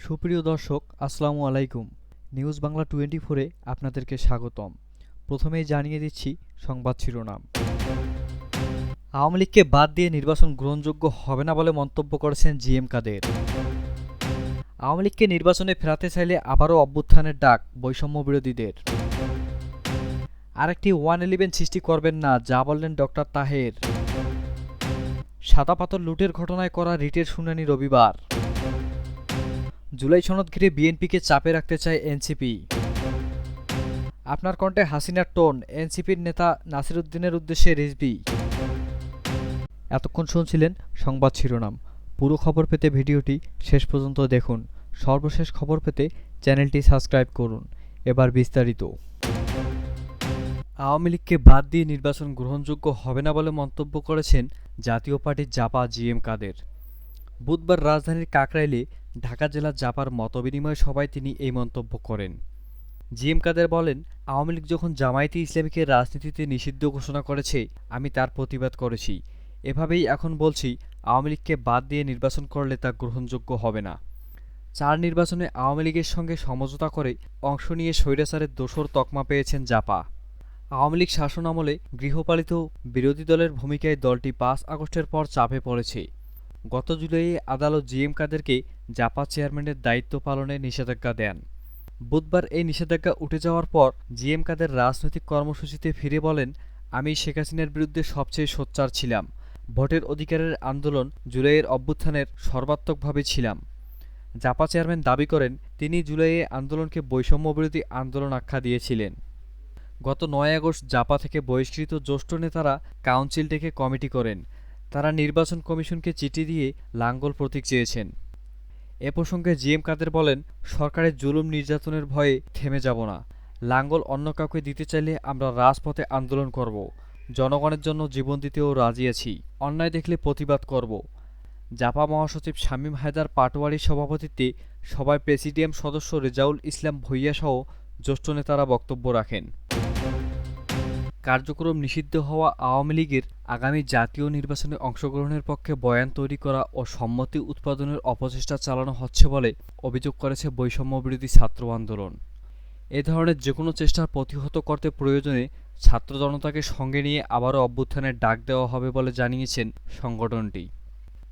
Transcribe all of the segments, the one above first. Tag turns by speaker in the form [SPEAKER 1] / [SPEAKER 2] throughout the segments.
[SPEAKER 1] সুপ্রিয় দর্শক, আসসালামু আলাইকুম। নিউজ বাংলা 24-এ আপনাদেরকে স্বাগতম। প্রথমেই জানিয়ে দিচ্ছি সংবাদ শিরোনাম। আওয়ামী লীগকে বাদ দিয়ে নির্বাচন গ্রহণযোগ্য হবে না বলে মন্তব্য করেছেন জিএম কাদের। আওয়ামী লীগকে নির্বাচনে ফেরাতে চাইলে আবারও অভ্যুত্থানের ডাক বৈষম্য বিরোধীদের। আরেকটি 111 সৃষ্টি করবেন না, যা বললেন ডক্টর তাহের। সাদা পাথর লুটের ঘটনায় করা রিটের শুনানি রবিবার। জুলাই সনদ ঘিরে বিএনপিকে চাপে রাখতে চায় এনসিপি। আপনার কণ্ঠে হাসিনার টোন, এনসিপির নেতা নাসির উদ্দিনের উদ্দেশ্যে রিজভী। এতক্ষণ শুনছিলেন সংবাদ শিরোনাম। পুরো খবর পেতে ভিডিওটি শেষ পর্যন্ত দেখুন। সর্বশেষ খবর পেতে চ্যানেলটি সাবস্ক্রাইব করুন। এবার বিস্তারিত। আওয়ামী লীগকে বাদ দিয়ে নির্বাচন গ্রহণযোগ্য হবে না বলে মন্তব্য করেছেন জাতীয় পার্টির জাপা জিএম কাদের। বুধবার রাজধানীর কাকরাইলে ঢাকা জেলা জাপার মতবিনিময় সভায় তিনি এই মন্তব্য করেন। জিএম কাদের বলেন, আওয়ামী লীগ যখন জামায়াতে ইসলামীকে রাজনীতিতে নিষিদ্ধ ঘোষণা করেছে, আমি তার প্রতিবাদ করেছি। এভাবেই এখন বলছি, আওয়ামী লীগকে বাদ দিয়ে নির্বাচন করলে তা গ্রহণযোগ্য হবে না। 4 নির্বাচনে আওয়ামী লীগের সঙ্গে সমঝোতা করে অংশ নিয়ে স্বৈরাচারের দোসর তকমা পেয়েছেন জাপা। আওয়ামী লীগ শাসনামলে গৃহপালিত বিরোধী দলের ভূমিকায় দলটি 5 আগস্টের পর চাপে পড়েছে। গত জুলাইয়ে আদালত জিএম কাদেরকে জাপা চেয়ারম্যানের দায়িত্ব পালনে নিষেধাজ্ঞা দেন। বুধবার এই নিষেধাজ্ঞা উঠে যাওয়ার পর জিএম কাদের রাজনৈতিক কর্মসূচিতে ফিরে বলেন, আমি শেখ হাসিনার বিরুদ্ধে সবচেয়ে সোচ্চার ছিলাম। ভোটের অধিকারের আন্দোলন জুলাইয়ের অভ্যুত্থানের সর্বাত্মকভাবে ছিলাম। জাপা চেয়ারম্যান দাবি করেন, তিনি জুলাইয়ে আন্দোলনকে বৈষম্যবিরোধী আন্দোলন আখ্যা দিয়েছিলেন। গত 9 আগস্ট জাপা থেকে বহিষ্কৃত জ্যেষ্ঠ নেতারা কাউন্সিল ডেকে কমিটি করেন। তারা নির্বাচন কমিশনকে চিঠি দিয়ে লাঙ্গল প্রতীক চেয়েছেন। এ প্রসঙ্গে জিএম কাদের বলেন, সরকারের জুলুম নির্যাতনের ভয়ে থেমে যাব না। লাঙ্গল অন্য কাউকে দিতে চাইলে আমরা রাজপথে আন্দোলন করব। জনগণের জন্য জীবন দিতেও রাজি আছি। অন্যায় দেখলে প্রতিবাদ করব। জাপা মহাসচিব শামীম হায়দার পাটোয়ারির সভাপতিত্বে সভায় প্রেসিডিয়াম সদস্য রেজাউল ইসলাম ভূঁইয়াসহ জ্যেষ্ঠ নেতারা বক্তব্য রাখেন। কার্যক্রম নিষিদ্ধ হওয়া আওয়ামী লীগের আগামী জাতীয় নির্বাচনে অংশগ্রহণের পক্ষে বয়ান তৈরি করা ও সম্মতি উৎপাদনের অপচেষ্টা চালানো হচ্ছে বলে অভিযোগ করেছে বৈষম্যবিরোধী ছাত্র আন্দোলন। এ ধরনের যেকোনো চেষ্টা প্রতিহত করতে প্রয়োজনে ছাত্র জনতাকে সঙ্গে নিয়ে আবারও অভ্যুত্থানের ডাক দেওয়া হবে বলে জানিয়েছেন সংগঠনটি।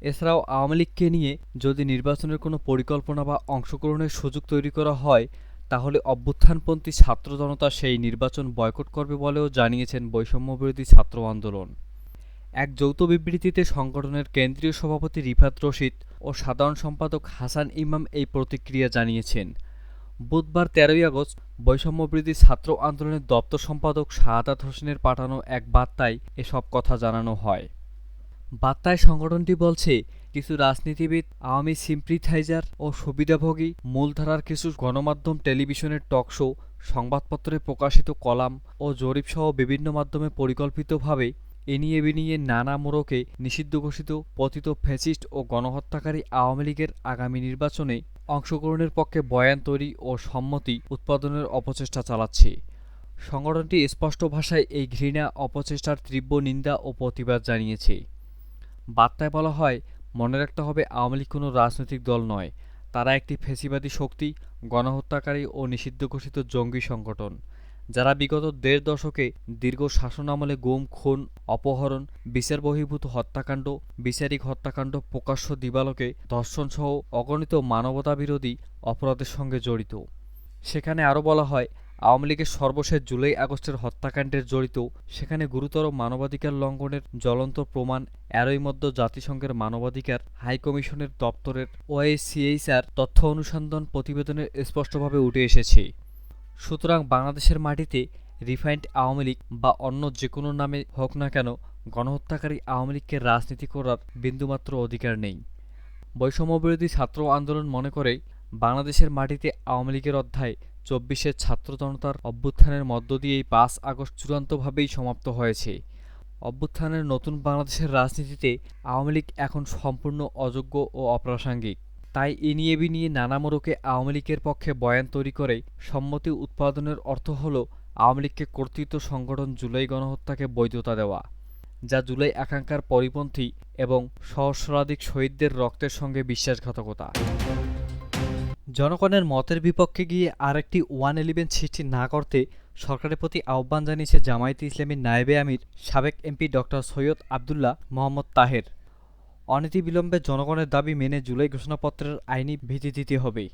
[SPEAKER 1] এছাড়াও আওয়ামী লীগকে নিয়ে যদি নির্বাচনের কোনো পরিকল্পনা বা অংশগ্রহণের সুযোগ তৈরি করা হয়, তাহলে অভ্যুত্থানপন্থী ছাত্র জনতা সেই নির্বাচন বয়কট করবে বলেও জানিয়েছেন বৈষম্যবিরোধী ছাত্র আন্দোলন। এক যৌথ বিবৃতিতে সংগঠনের কেন্দ্রীয় সভাপতি রিফাত রশিদ ও সাধারণ সম্পাদক হাসান ইমাম এই প্রতিক্রিয়া জানিয়েছেন। বুধবার 13ই আগস্ট বৈষম্যবিরোধী ছাত্র আন্দোলনের দপ্তর সম্পাদক শাহাদাত হোসেনের পাঠানো এক বার্তায় এসব কথা জানানো হয়। বার্তায় সংগঠনটি বলছে, কিছু রাজনীতিবিদ, আওয়ামী সিম্প্যাথাইজার ও সুবিধাভোগী, মূলধারার কিছু গণমাধ্যম, টেলিভিশনের টক শো, সংবাদপত্রে প্রকাশিত কলাম ও জরিপসহ বিভিন্ন মাধ্যমে পরিকল্পিতভাবে এনিয়ে বিনিয়ে নানা মোড়কে নিষিদ্ধ ঘোষিত পতিত ফ্যাসিস্ট ও গণহত্যাকারী আওয়ামী লীগের আগামী নির্বাচনে অংশগ্রহণের পক্ষে বয়ান তৈরি ও সম্মতি উৎপাদনের অপচেষ্টা চালাচ্ছে। সংগঠনটি স্পষ্ট ভাষায় এই ঘৃণা অপচেষ্টার তীব্র নিন্দা ও প্রতিবাদ জানিয়েছে। বার্তায় বলা হয়, মনে রাখতে হবে, আওয়ামী লীগ কোনো রাজনৈতিক দল নয়। তারা একটি ফ্যাসিবাদী শক্তি, গণহত্যাকারী ও নিষিদ্ধ ঘোষিত জঙ্গি সংগঠন, যারা বিগত 1.5 দশকে দীর্ঘ শাসনামলে গুম, খুন, অপহরণ, বিচার বহির্ভূত হত্যাকাণ্ড, বিচারিক হত্যাকাণ্ড, প্রকাশ্য দিবালোকে ধর্ষণসহ অগণিত মানবতাবিরোধী অপরাধের সঙ্গে জড়িত। সেখানে আরও বলা হয়, আওয়ামী লীগের সর্বশেষ জুলাই আগস্টের হত্যাকাণ্ডের জড়িত, সেখানে গুরুতর মানবাধিকার লঙ্ঘনের জ্বলন্ত প্রমাণ। এরই মধ্যে জাতিসংঘের মানবাধিকার হাইকমিশনের দপ্তরের OHCHR তথ্য অনুসন্ধান প্রতিবেদনে স্পষ্টভাবে উঠে এসেছে। সুতরাং বাংলাদেশের মাটিতে রিফাইন্ড আওয়ামী লীগ বা অন্য যে কোনো নামে হোক না কেন, গণহত্যাকারী আওয়ামী লীগকে রাজনীতি করার বিন্দুমাত্র অধিকার নেই। বৈষম্যবিরোধী ছাত্র আন্দোলন মনে করে, বাংলাদেশের মাটিতে আওয়ামী লীগের অধ্যায় 24-এর ছাত্র জনতার অভ্যুত্থানের মধ্য দিয়েই 5 আগস্ট চূড়ান্তভাবেই সমাপ্ত হয়েছে। অভ্যুত্থানের নতুন বাংলাদেশের রাজনীতিতে আওয়ামী লীগ এখন সম্পূর্ণ অযোগ্য ও অপ্রাসঙ্গিক। তাই এনিয়ে বিনিয়ে নানা মোড়কে আওয়ামী লীগের পক্ষে বয়ান তৈরি করে সম্মতি উৎপাদনের অর্থ হল আওয়ামী লীগকে কর্তৃত্ব সংগঠন জুলাই গণহত্যাকে বৈধতা দেওয়া, যা জুলাই আকাঙ্ক্ষার পরিপন্থী এবং সহস্রাধিক শহীদদের রক্তের সঙ্গে বিশ্বাসঘাতকতা। জনগণের মতের বিপক্ষে গিয়ে আরেকটি 111 সৃষ্টি না করতে সরকারের প্রতি আহ্বান জানিয়েছে জামায়াতে ইসলামীর নায়েবে আমির সাবেক এমপি ডক্টর সৈয়দ আবদুল্লাহ মোহাম্মদ তাহের। অনতিবিলম্বে জনগণের দাবি মেনে জুলাই ঘোষণাপত্রের আইনি ভিত্তি দিতে হবে।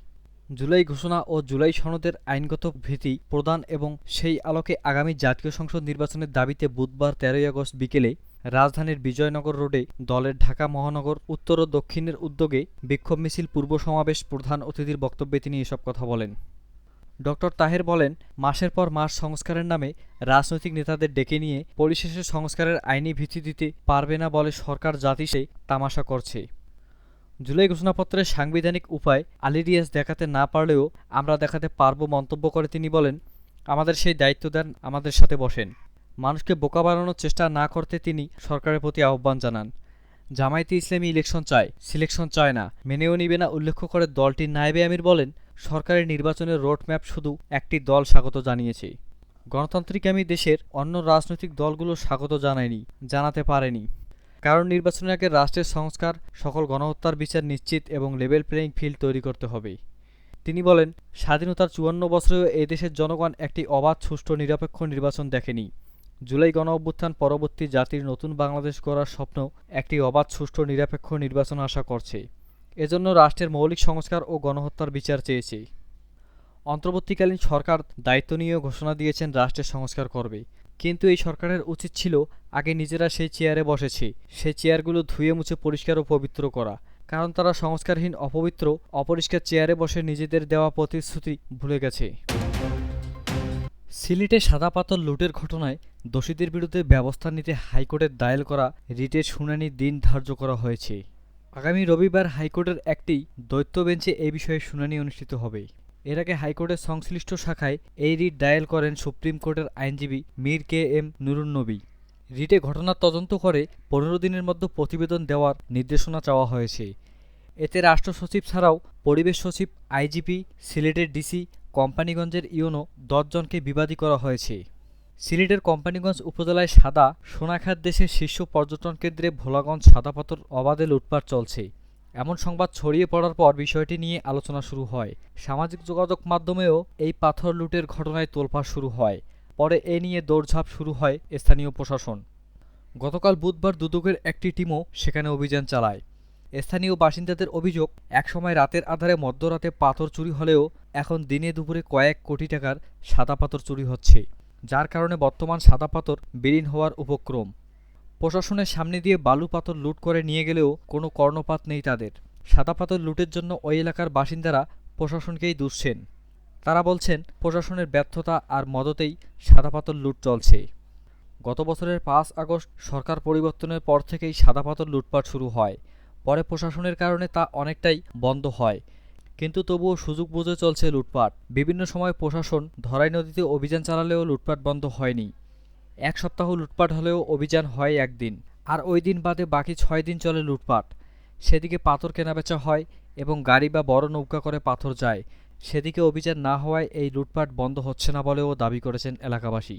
[SPEAKER 1] জুলাই ঘোষণা ও জুলাই সনদের আইনগত ভিত্তি প্রদান এবং সেই আলোকে আগামী জাতীয় সংসদ নির্বাচনের দাবিতে বুধবার ১৩ই আগস্ট বিকেলে রাজধানীর বিজয়নগর রোডে দলের ঢাকা মহানগর উত্তর ও দক্ষিণের উদ্যোগে বিক্ষোভ মিছিল পূর্ব সমাবেশ প্রধান অতিথির বক্তব্যে তিনি এসব কথা বলেন। ডক্টর তাহের বলেন, মাসের পর মাস সংস্কারের নামে রাজনৈতিক নেতাদের ডেকে নিয়ে পরিশেষে সংস্কারের আইনি ভিত্তি দিতে পারবে না বলে সরকার জাতিসে তামাশা করছে। জুলাই ঘোষণাপত্রের সাংবিধানিক উপায় আলিরিয়াস দেখাতে না পারলেও আমরা দেখাতে পারব মন্তব্য করে তিনি বলেন, আমাদের সেই দায়িত্ব দেন, আমাদের সাথে বসেন। মানুষকে বোকা বানানোর চেষ্টা না করতে তিনি সরকারের প্রতি আহ্বান জানান। জামায়াতে ইসলামী ইলেকশন চায়, সিলেকশন চায় না, মেনেও নিবে না উল্লেখ করে দলটির নায়েবে আমির বলেন, সরকারের নির্বাচনের রোডম্যাপ শুধু একটি দল স্বাগত জানিয়েছে। গণতান্ত্রিকামী দেশের অন্য রাজনৈতিক দলগুলো স্বাগত জানায়নি, জানাতে পারেনি। কারণ নির্বাচনের আগে রাষ্ট্রের সংস্কার, সকল গণহত্যার বিচার নিশ্চিত এবং লেভেল প্লেয়িং ফিল্ড তৈরি করতে হবে। তিনি বলেন, স্বাধীনতার ৫৪ বছরেও এ দেশের জনগণ একটি অবাধ, সুষ্ঠু, নিরপেক্ষ নির্বাচন দেখেনি। জুলাই গণঅভ্যুত্থান পরবর্তী জাতির নতুন বাংলাদেশ গড়ার স্বপ্ন একটি অবাধ, সুষ্ঠু, নিরপেক্ষ নির্বাচন আশা করছে। এজন্য রাষ্ট্রের মৌলিক সংস্কার ও গণহত্যার বিচার চেয়েছে। অন্তর্বর্তীকালীন সরকার দায়িত্ব নিয়েও ঘোষণা দিয়েছেন রাষ্ট্রের সংস্কার করবে। কিন্তু এই সরকারের উচিত ছিল আগে নিজেরা সেই চেয়ারে বসেছে সেই চেয়ারগুলো ধুয়ে মুছে পরিষ্কার ও পবিত্র করা। কারণ তারা সংস্কারহীন, অপবিত্র, অপরিষ্কার চেয়ারে বসে নিজেদের দেওয়া প্রতিশ্রুতি ভুলে গেছে। সিলেটে সাদা পাথর লুটের ঘটনায় দোষীদের বিরুদ্ধে ব্যবস্থা নিতে হাইকোর্টের দায়ের করা রিটের শুনানির দিন ধার্য করা হয়েছে। আগামী রবিবার হাইকোর্টের একটি দ্বৈত বেঞ্চে এই বিষয়ে শুনানি অনুষ্ঠিত হবে। এর আগে হাইকোর্টের সংশ্লিষ্ট শাখায় এই রিট দায়ের করেন সুপ্রিম কোর্টের আইনজীবী মীর কে এম নুরুন্নবী। রিটে ঘটনার তদন্ত করে ১৫ দিনের মধ্যে প্রতিবেদন দেওয়ার নির্দেশনা চাওয়া হয়েছে। এতে রাষ্ট্র সচিব ছাড়াও পরিবেশ সচিব, আইজিপি, সিলেটের ডিসি, কোম্পানীগঞ্জের ইউনো ১০ জনকে বিবাদী করা হয়েছে। সিলেটের কোম্পানীগঞ্জ উপজেলায় সাদা সোনাখাত দেশের শীর্ষ পর্যটন কেন্দ্রে ভোলাগঞ্জ সাদা পাথর অবাধে লুটপাট চলছে এমন সংবাদ ছড়িয়ে পড়ার পর বিষয়টি নিয়ে আলোচনা শুরু হয়। সামাজিক যোগাযোগ মাধ্যমেও এই পাথর লুটের ঘটনায় তোলপাড় শুরু হয়। পরে এ নিয়ে দৌড়ঝাঁপ শুরু হয় স্থানীয় প্রশাসন। গতকাল বুধবার দুদকের একটি টিমও সেখানে অভিযান চালায়। স্থানীয় বাসিন্দাদের অভিযোগ, একসময় রাতের আধারে মধ্যরাতে পাথর চুরি হলেও এখন দিনে দুপুরে কয়েক কোটি টাকার সাদা পাথর চুরি হচ্ছে, যার কারণে বর্তমান সাদা পাথর বিলীন হওয়ার উপক্রম। প্রশাসনের সামনে দিয়ে বালু পাথর লুট করে নিয়ে গেলেও কোনো কর্ণপাত নেই তাদের। সাদা পাথর লুটের জন্য ওই এলাকার বাসিন্দারা প্রশাসনকেই দুষছেন। তারা বলছেন, প্রশাসনের ব্যর্থতা আর মদতেই সাদা পাথর লুট চলছে। গত বছরের ৫ আগস্ট সরকার পরিবর্তনের পর থেকেই সাদা পাথর লুটপাট শুরু হয়। পরে প্রশাসনের কারণে তা অনেকটাই বন্ধ হয়, কিন্তু তবুও সুযোগ বুঝে চলছে লুটপাট। বিভিন্ন সময় প্রশাসন ধরাই নদীতে অভিযান চালালেও লুটপাট বন্ধ হয়নি। এক সপ্তাহ লুটপাট হলেও অভিযান হয় একদিন, আর ওই দিন বাদে বাকি ৬ দিন চলে লুটপাট। সেদিকে পাথর কেনাবেচা হয় এবং গাড়ি বা বড় নৌকা করে পাথর যায়। সেদিকে অভিযান না হওয়ায় এই লুটপাট বন্ধ হচ্ছে না বলেও দাবি করেছেন এলাকাবাসী।